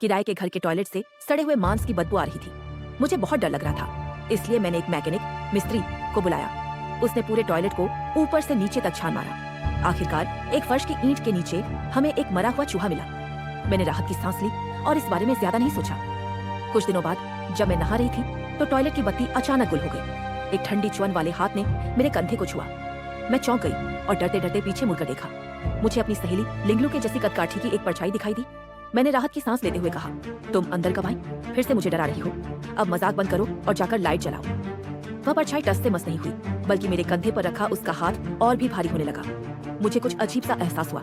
किराए के घर के टॉयलेट से सड़े हुए मांस की बदबू आ रही थी। मुझे बहुत डर लग रहा था, इसलिए मैंने एक मैकेनिक मिस्त्री को बुलाया। उसने पूरे टॉयलेट को ऊपर से नीचे तक छान मारा। आखिरकार एक फर्श की ईंट के नीचे हमें एक मरा हुआ चूहा मिला। मैंने राहत की सांस ली और इस बारे में ज्यादा नहीं सोचा। कुछ दिनों बाद जब मैं नहा रही थी तो टॉयलेट की बत्ती अचानक गुल हो गई। एक ठंडी च्वन वाले हाथ ने मेरे कंधे को छुआ। मैं चौंक गई और डरते डरते पीछे मुड़कर देखा। मुझे अपनी सहेली लिंगलू के जैसी कदकाठी की एक परछाई दिखाई दी। मैंने राहत की सांस लेते हुए कहा, तुम अंदर कब आई? फिर से मुझे डरा रही हो? अब मजाक बंद करो और जाकर लाइट जलाओ। वह परछाई टस से मस नहीं हुई, बल्कि मेरे कंधे पर रखा उसका हाथ और भी भारी होने लगा। मुझे कुछ अजीब सा एहसास हुआ।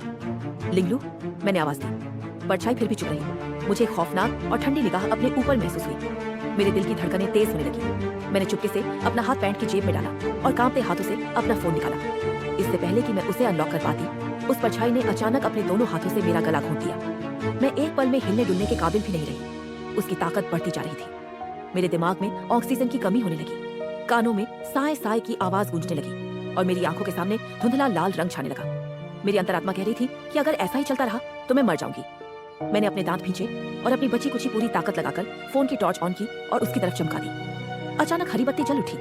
लिंगलू, मैंने आवाज दी। परछाई फिर भी चुप रही। मुझे खौफनाक और ठंडी निगाह अपने ऊपर महसूस हुई। मेरे दिल की धड़कनें तेज होने लगी। मैंने चुपके से अपना हाथ पैंट की जेब में डाला और कांपते हाथों से अपना फोन निकाला। इससे पहले कि मैं उसे अनलॉक कर पाती, उस परछाई ने अचानक अपने दोनों हाथों से मेरा गला घोंट दिया। मैं एक पल में हिलने डुलने के काबिल भी नहीं रही। उसकी ताकत बढ़ती जा रही थी। मेरे दिमाग में ऑक्सीजन की कमी होने लगी। कानों में साए साए की आवाज गूंजने लगी और मेरी आंखों के सामने धुंधला लाल रंग छाने लगा। मेरी अंतरात्मा कह रही थी कि अगर ऐसा ही चलता रहा तो मैं मर जाऊंगी। मैंने अपने दांत भींचे और अपनी बची कुची पूरी ताकत लगाकर फोन की टॉर्च ऑन की और उसकी तरफ चमका दी। अचानक हरी बत्ती जल उठी।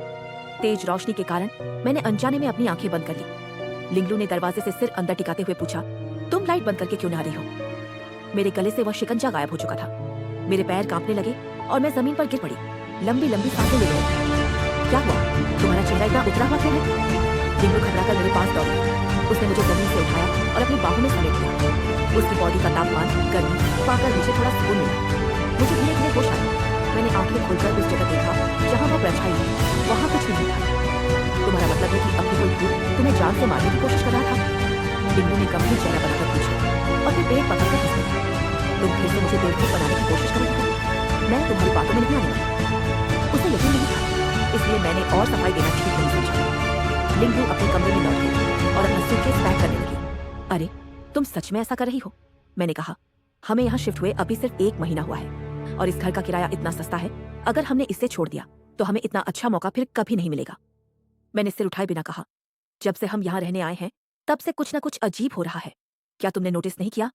तेज रोशनी के कारण मैंने अनजाने में अपनी आंखें बंद कर ली। लिंगलू ने दरवाजे से सिर अंदर टिकाते हुए पूछा, तुम लाइट बंद करके क्यों नहा रही हो? मेरे गले से वह शिकंजा गायब हो चुका था। मेरे पैर कांपने लगे और मैं जमीन पर गिर पड़ी। लंबी लंबी सांसें ले रही। क्या हुआ? तुम्हारा चेहरा इतना उतरा हुआ क्यों है? लिंगलू घबराकर मेरे पास दौड़ा। उसने मुझे जमीन से उठाया और अपनी बाहों में समेट लिया। उसकी बॉडी का तापमान गर्मी पाकर मुझे थोड़ा सुकून मिला। मुझे धीरे धीरे होश आया। मैंने आंखें खोलकर उस जगह देखा जहाँ वह परछाई थी। वहाँ कुछ नहीं था। तुम्हारा मतलब है कि अपनी कोई भूत तुम्हें जान से मारने की कोशिश कर रहा था? लिंगलू ने गंभीर चेहरा बनाकर पूछा और फिर पेट पकड़कर हंस दिया। तुम फिर से मुझे बेवकूफ बनाने की कोशिश कर रही हो? मैं तुम्हारी बातों में नहीं आने वाली। उसे यकीन नहीं था, इसलिए मैंने और सफाई देना ठीक नहीं समझा। लिंगलू अपने कमरे में लौट गई और अपना सूटकेस पैक करने लगी। अरे, तुम सच में ऐसा कर रही हो? मैंने कहा। हमें यहाँ शिफ्ट हुए अभी सिर्फ 1 महीना हुआ है और इस घर का किराया इतना सस्ता है, अगर हमने इसे छोड़ दिया तो हमें इतना अच्छा मौका फिर कभी नहीं मिलेगा। मैंने सिर उठाए बिना कहा, जब से हम यहाँ रहने आए हैं तब से कुछ न कुछ अजीब हो रहा है। क्या तुमने नोटिस नहीं किया